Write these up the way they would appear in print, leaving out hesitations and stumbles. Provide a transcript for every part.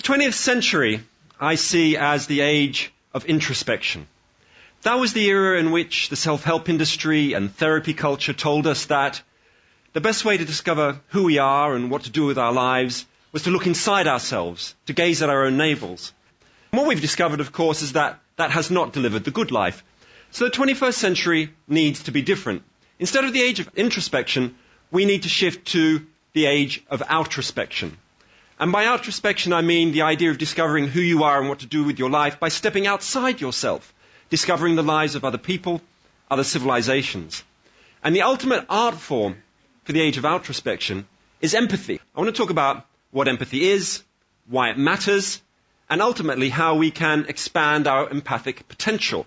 20th century I see as the age of introspection. That was the era in which the self-help industry and therapy culture told us that the best way to discover who we are and what to do with our lives was to look inside ourselves, to gaze at our own navels. And what we've discovered, of course, is that that has not delivered the good life. So the 21st century needs to be different. Instead of the age of introspection, we need to shift to the age of outrospection. And by outrospection, I mean the idea of discovering who you are and what to do with your life by stepping outside yourself, discovering the lives of other people, other civilizations. And the ultimate art form for the age of outrospection is empathy. I want to talk about what empathy is, why it matters, and ultimately how we can expand our empathic potential.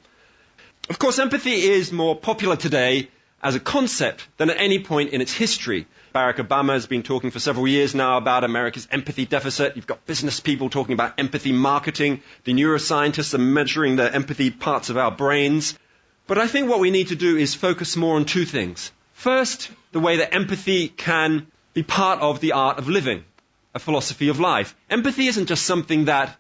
Of course, empathy is more popular today as a concept than at any point in its history. Barack Obama has been talking for several years now about America's empathy deficit. You've got business people talking about empathy marketing. The neuroscientists are measuring the empathy parts of our brains. But I think what we need to do is focus more on two things. First, the way that empathy can be part of the art of living, a philosophy of life. Empathy isn't just something that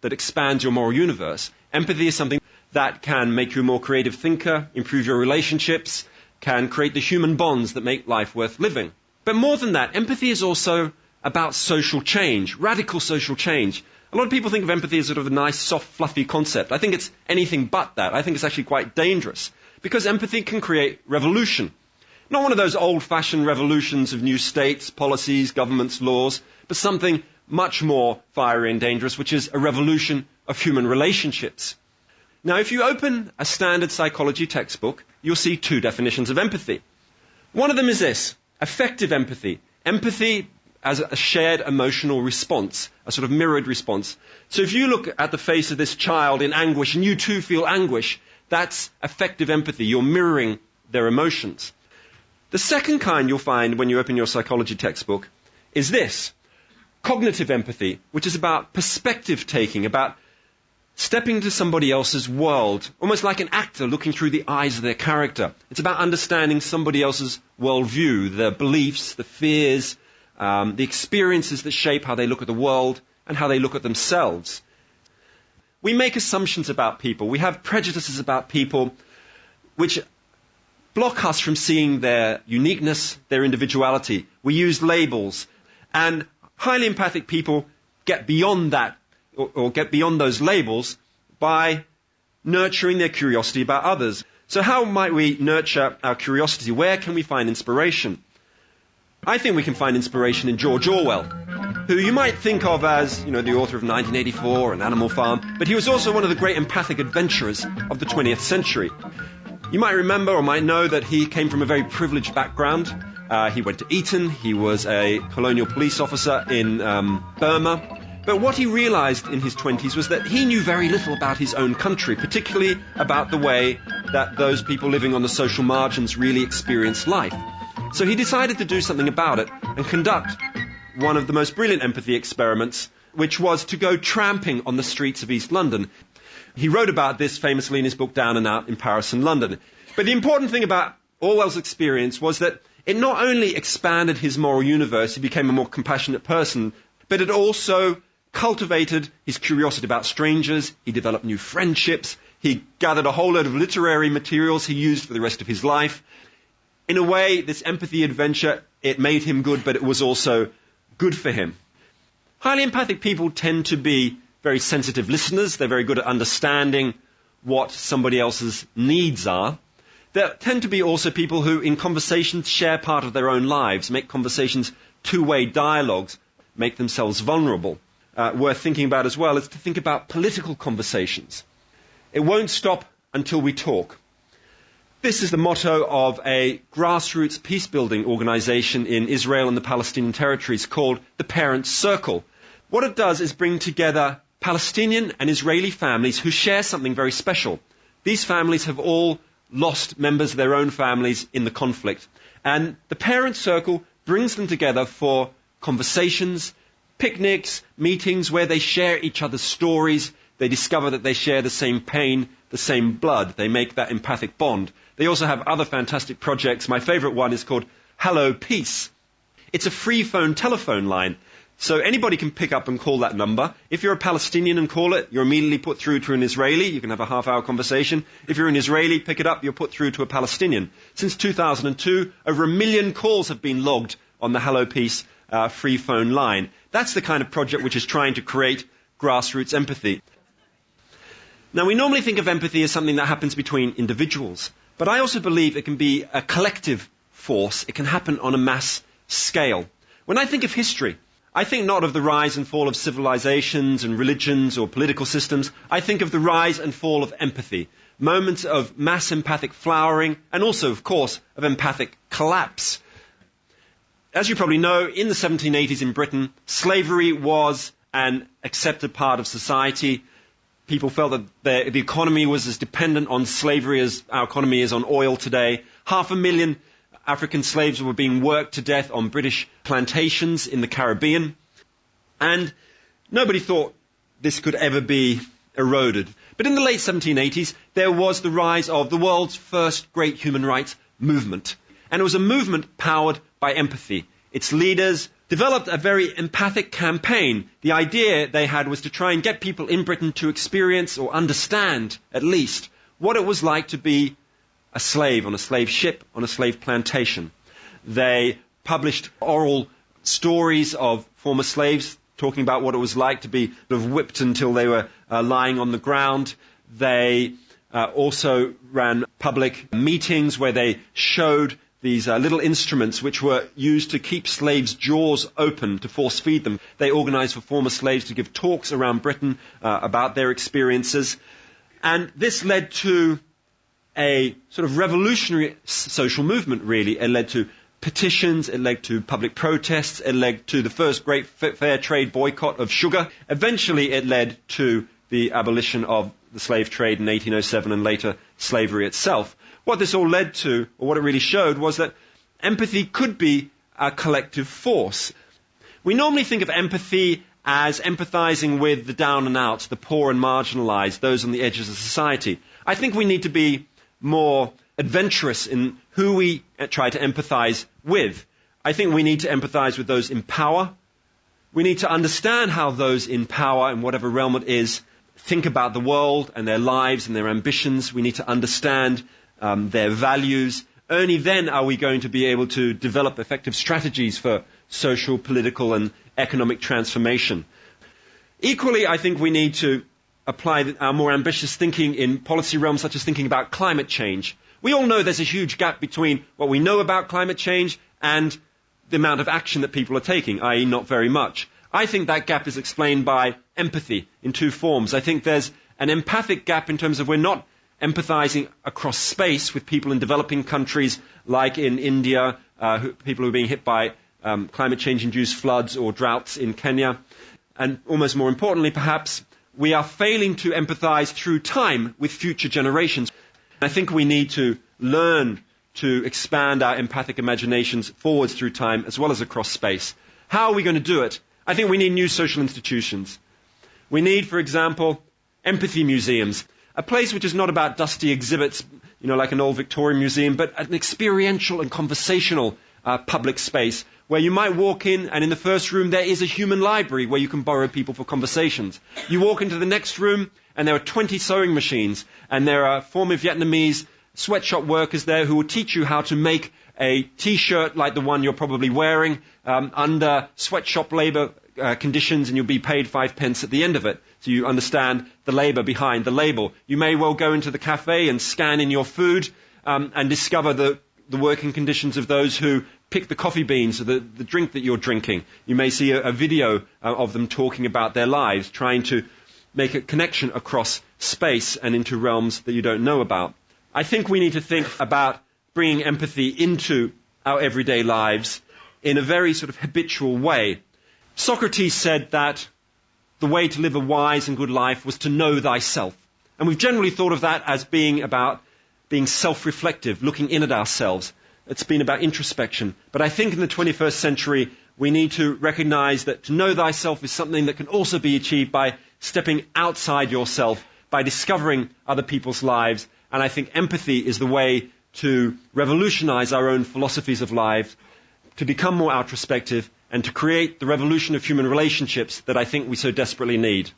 expands your moral universe. Empathy is something that can make you a more creative thinker, improve your relationships, can create the human bonds that make life worth living. But more than that, empathy is also about social change, radical social change. A lot of people think of empathy as sort of a nice, soft, fluffy concept. I think it's anything but that. I think it's actually quite dangerous because empathy can create revolution. Not one of those old-fashioned revolutions of new states, policies, governments, laws, but something much more fiery and dangerous, which is a revolution of human relationships. Now, if you open a standard psychology textbook, you'll see two definitions of empathy. One of them is this: affective empathy. Empathy as a shared emotional response, a sort of mirrored response. So if you look at the face of this child in anguish and you too feel anguish, that's affective empathy. You're mirroring their emotions. The second kind you'll find when you open your psychology textbook is this: cognitive empathy, which is about perspective taking, about stepping into somebody else's world, almost like an actor looking through the eyes of their character. It's about understanding somebody else's worldview, their beliefs, the fears, the experiences that shape how they look at the world and how they look at themselves. We make assumptions about people. We have prejudices about people which block us from seeing their uniqueness, their individuality. We use labels. And highly empathic people get beyond that, or get beyond those labels by nurturing their curiosity about others. So how might we nurture our curiosity? Where can we find inspiration? I think we can find inspiration in George Orwell, who you might think of as, the author of 1984 and Animal Farm, but he was also one of the great empathic adventurers of the 20th century. You might remember or might know that he came from a very privileged background. He went to Eton. He was a colonial police officer in Burma. But what he realized in his 20s was that he knew very little about his own country, particularly about the way that those people living on the social margins really experience life. So he decided to do something about it and conduct one of the most brilliant empathy experiments, which was to go tramping on the streets of East London. He wrote about this famously in his book Down and Out in Paris and London. But the important thing about Orwell's experience was that it not only expanded his moral universe, he became a more compassionate person, but it also cultivated his curiosity about strangers. He developed new friendships. He gathered a whole load of literary materials he used for the rest of his life. In a way, this empathy adventure, it made him good, but it was also good for him. Highly empathic people tend to be very sensitive listeners. They're very good at understanding what somebody else's needs are. There tend to be also people who, in conversations, share part of their own lives, make conversations two-way dialogues, make themselves vulnerable. Worth thinking about as well is to think about political conversations. It won't stop until we talk. This is the motto of a grassroots peace-building organization in Israel and the Palestinian territories called the Parents' Circle. What it does is bring together Palestinian and Israeli families who share something very special. These families have all lost members of their own families in the conflict. And the Parents' Circle brings them together for conversations, picnics, meetings where they share each other's stories. They discover that they share the same pain, the same blood. They make that empathic bond. They also have other fantastic projects. My favorite one is called Hello Peace. It's a free phone telephone line. So anybody can pick up and call that number. If you're a Palestinian and call it, you're immediately put through to an Israeli. You can have a half-hour conversation. If you're an Israeli, pick it up, you're put through to a Palestinian. Since 2002, over 1 million calls have been logged on the Hello Peace free phone line. That's the kind of project which is trying to create grassroots empathy. Now, we normally think of empathy as something that happens between individuals, but I also believe it can be a collective force. It can happen on a mass scale. When I think of history, I think not of the rise and fall of civilizations and religions or political systems. I think of the rise and fall of empathy, moments of mass empathic flowering, and also, of course, of empathic collapse. As you probably know, in the 1780s in Britain, slavery was an accepted part of society. People felt that the economy was as dependent on slavery as our economy is on oil today. 500,000 African slaves were being worked to death on British plantations in the Caribbean. And nobody thought this could ever be eroded. But in the late 1780s, there was the rise of the world's first great human rights movement. And it was a movement powered by empathy. Its leaders developed a very empathic campaign. The idea they had was to try and get people in Britain to experience or understand, at least, what it was like to be a slave on a slave ship, on a slave plantation. They published oral stories of former slaves talking about what it was like to be sort of whipped until they were lying on the ground. They also ran public meetings where they showed these little instruments which were used to keep slaves' jaws open to force feed them. They organized for former slaves to give talks around Britain about their experiences. And this led to a sort of revolutionary social movement, really. It led to petitions, it led to public protests, it led to the first great fair trade boycott of sugar. Eventually it led to the abolition of the slave trade in 1807 and later slavery itself. What this all led to, or what it really showed, was that empathy could be a collective force. We normally think of empathy as empathizing with the down and out, the poor and marginalized, those on the edges of society. I think we need to be more adventurous in who we try to empathize with. I think we need to empathize with those in power. We need to understand how those in power, in whatever realm it is, think about the world and their lives and their ambitions. We need to understand their values. Only then are we going to be able to develop effective strategies for social, political, and economic transformation. Equally, I think we need to apply our more ambitious thinking in policy realms, such as thinking about climate change. We all know there's a huge gap between what we know about climate change and the amount of action that people are taking, i.e. not very much. I think that gap is explained by empathy in two forms. I think there's an empathic gap in terms of we're not empathizing across space with people in developing countries like in India, people who are being hit by climate change-induced floods or droughts in Kenya. And almost more importantly, perhaps, we are failing to empathize through time with future generations. I think we need to learn to expand our empathic imaginations forwards through time as well as across space. How are we going to do it? I think we need new social institutions. We need, for example, empathy museums, a place which is not about dusty exhibits, like an old Victorian museum, but an experiential and conversational public space where you might walk in and in the first room there is a human library where you can borrow people for conversations. You walk into the next room and there are 20 sewing machines and there are former Vietnamese sweatshop workers there who will teach you how to make a t-shirt like the one you're probably wearing under sweatshop labor conditions, and you'll be paid 5 pence at the end of it. So you understand the labor behind the label. You may well go into the cafe and scan in your food and discover the working conditions of those who pick the coffee beans or the drink that you're drinking. You may see a video of them talking about their lives, trying to make a connection across space and into realms that you don't know about. I think we need to think about bringing empathy into our everyday lives in a very sort of habitual way. Socrates said that the way to live a wise and good life was to know thyself. And we've generally thought of that as being about being self-reflective, looking in at ourselves. It's been about introspection. But I think in the 21st century, we need to recognize that to know thyself is something that can also be achieved by stepping outside yourself, by discovering other people's lives. And I think empathy is the way to revolutionize our own philosophies of life, to become more introspective, and to create the revolution of human relationships that I think we so desperately need.